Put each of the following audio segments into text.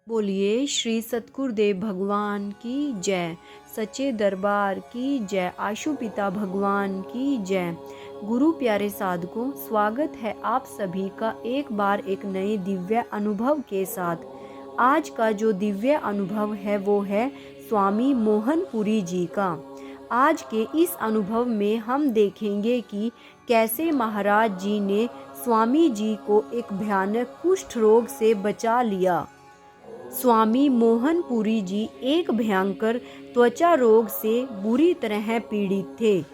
बोलिए श्री सतगुरुदेव भगवान की जय। सच्चे दरबार की जय। आशुपिता भगवान की जय। गुरु प्यारे साधकों, स्वागत है आप सभी का एक नए दिव्य अनुभव के साथ। आज का जो दिव्य अनुभव है वो है स्वामी मोहनपुरी जी का। आज के इस अनुभव में हम देखेंगे कि कैसे महाराज जी ने स्वामी जी को एक भयानक कुष्ठ रोग से बचा लिया। स्वामी मोहनपुरी जी एक भयंकर त्वचा रोग से बुरी तरह पीड़ित थे,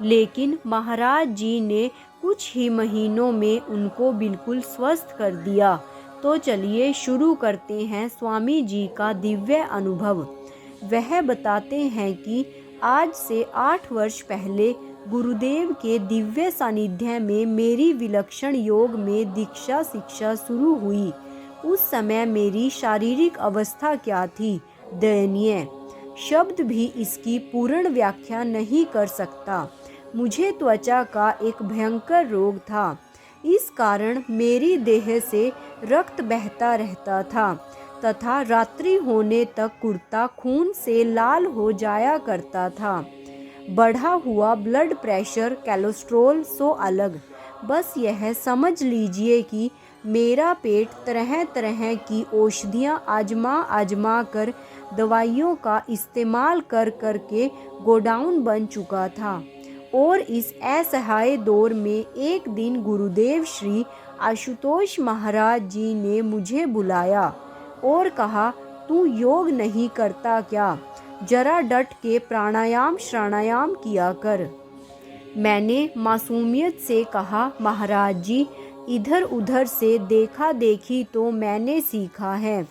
लेकिन महाराज जी ने कुछ ही महीनों में उनको बिल्कुल स्वस्थ कर दिया। तो चलिए शुरू करते हैं स्वामी जी का दिव्य अनुभव। वह बताते हैं कि आज से 8 वर्ष पहले गुरुदेव के दिव्य सानिध्य में मेरी विलक्षण योग में दीक्षा शिक्षा शुरू हुई। उस समय मेरी शारीरिक अवस्था क्या थी, दयनीय। शब्द भी इसकी पूर्ण व्याख्या नहीं कर सकता। मुझे त्वचा का एक भयंकर रोग था। इस कारण मेरी देह से रक्त बहता रहता था तथा रात्रि होने तक कुर्ता खून से लाल हो जाया करता था। बढ़ा हुआ ब्लड प्रेशर, कोलेस्ट्रॉल सो अलग। बस यह समझ लीजिए कि मेरा पेट तरह तरह की औषधियाँ आजमा कर, दवाइयों का इस्तेमाल कर के गोडाउन बन चुका था। और इस असहाय दौर में एक दिन गुरुदेव श्री आशुतोष महाराज जी ने मुझे बुलाया और कहा, तू योग नहीं करता क्या? जरा डट के प्राणायाम श्राणायाम किया कर। मैंने मासूमियत से कहा, महाराज जी, इधर उधर से देखा देखी तो मैंने सीखा है,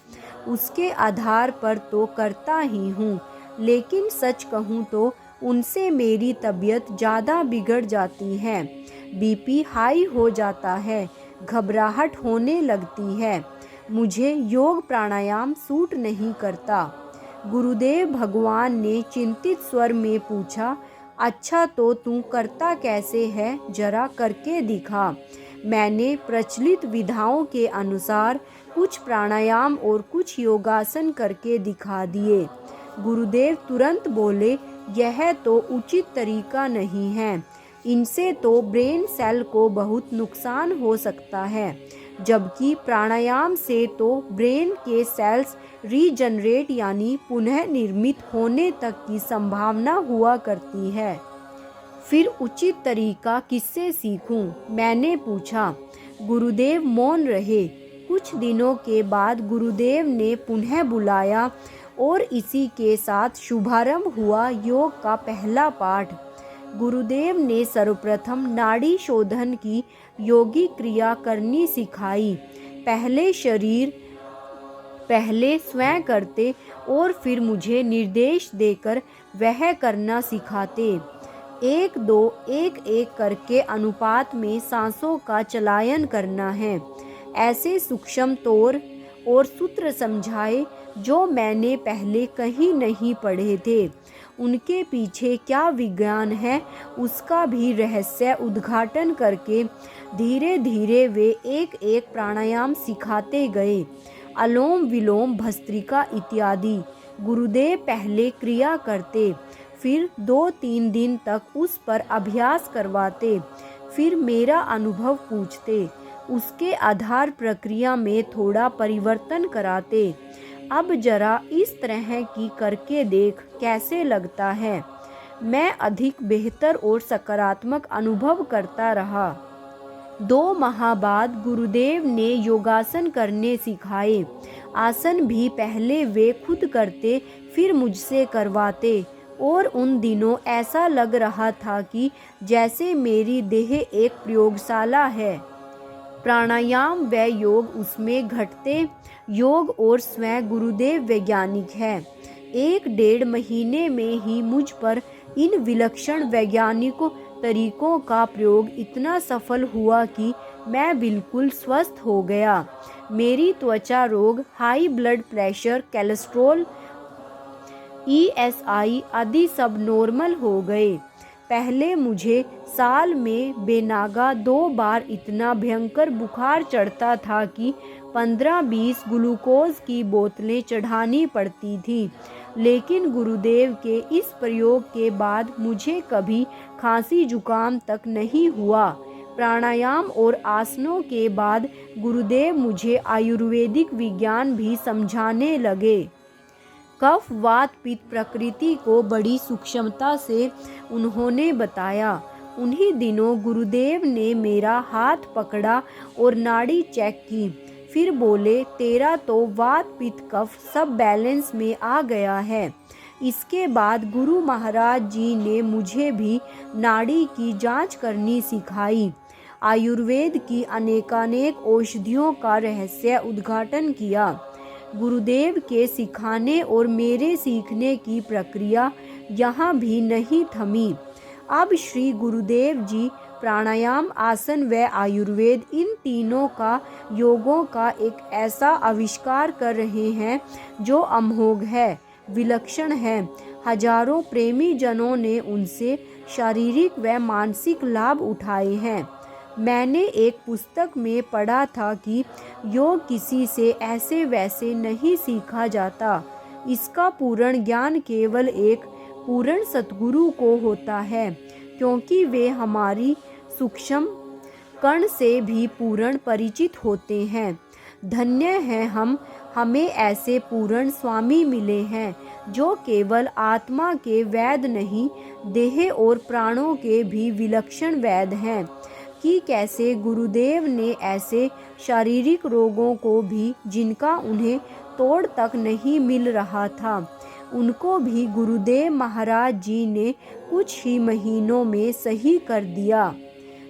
उसके आधार पर तो करता ही हूँ, लेकिन सच कहूँ तो उनसे मेरी तबीयत ज़्यादा बिगड़ जाती है। बीपी हाई हो जाता है, घबराहट होने लगती है। मुझे योग प्राणायाम सूट नहीं करता। गुरुदेव भगवान ने चिंतित स्वर में पूछा, अच्छा तो तू करता कैसे है, जरा करके दिखा। मैंने प्रचलित विधाओं के अनुसार कुछ प्राणायाम और कुछ योगासन करके दिखा दिए। गुरुदेव तुरंत बोले, यह तो उचित तरीका नहीं है, इनसे तो ब्रेन सेल को बहुत नुकसान हो सकता है, जबकि प्राणायाम से तो ब्रेन के सेल्स रीजनरेट यानी पुनः निर्मित होने तक की संभावना हुआ करती है। फिर उचित तरीका किससे सीखूं? मैंने पूछा। गुरुदेव मौन रहे। कुछ दिनों के बाद गुरुदेव ने पुनः बुलाया और इसी के साथ शुभारंभ हुआ योग का पहला पाठ। गुरुदेव ने सर्वप्रथम नाड़ी शोधन की योगी क्रिया करनी सिखाई। पहले स्वयं करते और फिर मुझे निर्देश देकर वह करना सिखाते। 1-2 1-1 करके अनुपात में सांसों का चलायन करना है। ऐसे सूक्ष्म तौर और सूत्र समझाए जो मैंने पहले कहीं नहीं पढ़े थे। उनके पीछे क्या विज्ञान है उसका भी रहस्य उद्घाटन करके धीरे धीरे वे 1-1 प्राणायाम सिखाते गए। अलोम विलोम भस्त्रिका इत्यादि। गुरुदेव पहले क्रिया करते, फिर 2-3 दिन तक उस पर अभ्यास करवाते, फिर मेरा अनुभव पूछते, उसके आधार प्रक्रिया में थोड़ा परिवर्तन कराते। अब जरा इस तरह की करके देख कैसे लगता है। मैं अधिक बेहतर और सकारात्मक अनुभव करता रहा। 2 माह बाद गुरुदेव ने योगासन करने सिखाए। आसन भी पहले वे खुद करते, फिर मुझसे करवाते, और उन दिनों ऐसा लग रहा था कि जैसे मेरी देह एक प्रयोगशाला है। प्राणायाम व योग उसमें घटते। योग और स्वयं गुरुदेव वैज्ञानिक है। 1-1.5 महीने में ही मुझ पर इन विलक्षण वैज्ञानिक तरीकों का प्रयोग इतना सफल हुआ कि मैं बिल्कुल स्वस्थ हो गया। मेरी त्वचा रोग, high blood pressure, cholesterol, ESI आदि सब नॉर्मल हो गए। पहले मुझे साल में बेनागा 2 बार इतना भयंकर बुखार चढ़ता था कि 15-20 ग्लूकोज की बोतलें चढ़ानी पड़ती थी। लेकिन गुरुदेव के इस प्रयोग के बाद मुझे कभी खांसी जुकाम तक नहीं हुआ। प्राणायाम और आसनों के बाद गुरुदेव मुझे आयुर्वेदिक विज्ञान भी समझाने लगे। कफ वात पित्त प्रकृति को बड़ी सूक्ष्मता से उन्होंने बताया। उन्हीं दिनों गुरुदेव ने मेरा हाथ पकड़ा और नाड़ी चेक की। फिर बोले, तेरा तो वात पित्त कफ सब बैलेंस में आ गया है। इसके बाद गुरु महाराज जी ने मुझे भी नाड़ी की जांच करनी सिखाई। आयुर्वेद की अनेकानेक औषधियों का रहस्य उद्घाटन किया। गुरुदेव के सिखाने और मेरे सीखने की प्रक्रिया यहाँ भी नहीं थमी। अब श्री गुरुदेव जी प्राणायाम, आसन व आयुर्वेद इन तीनों का योगों का एक ऐसा आविष्कार कर रहे हैं जो अमोघ है, विलक्षण है। हजारों प्रेमी जनों ने उनसे शारीरिक व मानसिक लाभ उठाए हैं। मैंने एक पुस्तक में पढ़ा था कि योग किसी से ऐसे वैसे नहीं सीखा जाता। इसका पूर्ण ज्ञान केवल एक पूर्ण सतगुरु को होता है, क्योंकि वे हमारी सूक्ष्म कण से भी पूर्ण परिचित होते हैं। धन्य हैं हमें ऐसे पूर्ण स्वामी मिले हैं जो केवल आत्मा के वैद्य नहीं, देह और प्राणों के भी विलक्षण वैद्य हैं। कि कैसे गुरुदेव ने ऐसे शारीरिक रोगों को भी, जिनका उन्हें तोड़ तक नहीं मिल रहा था, उनको भी गुरुदेव महाराज जी ने कुछ ही महीनों में सही कर दिया।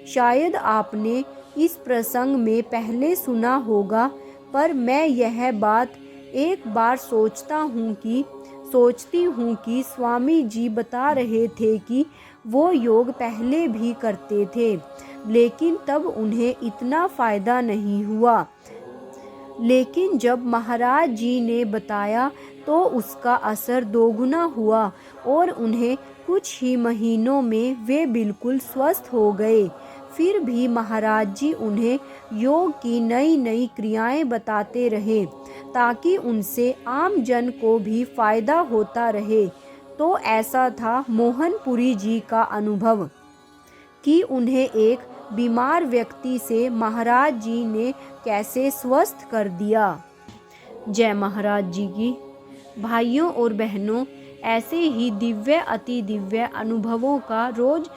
शायद आपने इस प्रसंग में पहले सुना होगा, पर मैं यह बात एक बार सोचती हूँ कि स्वामी जी बता रहे थे कि वो योग पहले भी करते थे, लेकिन तब उन्हें इतना फायदा नहीं हुआ। लेकिन जब महाराज जी ने बताया तो उसका असर दोगुना हुआ और उन्हें कुछ ही महीनों में वे बिल्कुल स्वस्थ हो गए। फिर भी महाराज जी उन्हें योग की नई नई क्रियाएं बताते रहे ताकि उनसे आम जन को भी फायदा होता रहे। तो ऐसा था मोहनपुरी जी का अनुभव कि उन्हें एक बीमार व्यक्ति से महाराज जी ने कैसे स्वस्थ कर दिया। जय महाराज जी की। भाइयों और बहनों, ऐसे ही दिव्य अति दिव्य अनुभवों का रोज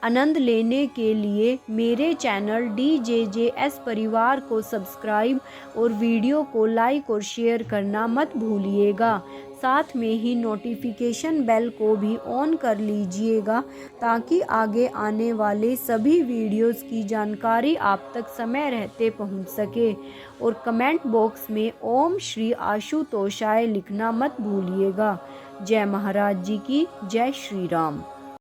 आनंद लेने के लिए मेरे चैनल DJJS परिवार को सब्सक्राइब और वीडियो को लाइक और शेयर करना मत भूलिएगा। साथ में ही नोटिफिकेशन बेल को भी ऑन कर लीजिएगा ताकि आगे आने वाले सभी वीडियोस की जानकारी आप तक समय रहते पहुंच सके। और कमेंट बॉक्स में ओम श्री आशुतोषाय लिखना मत भूलिएगा। जय महाराज जी की। जय श्री राम।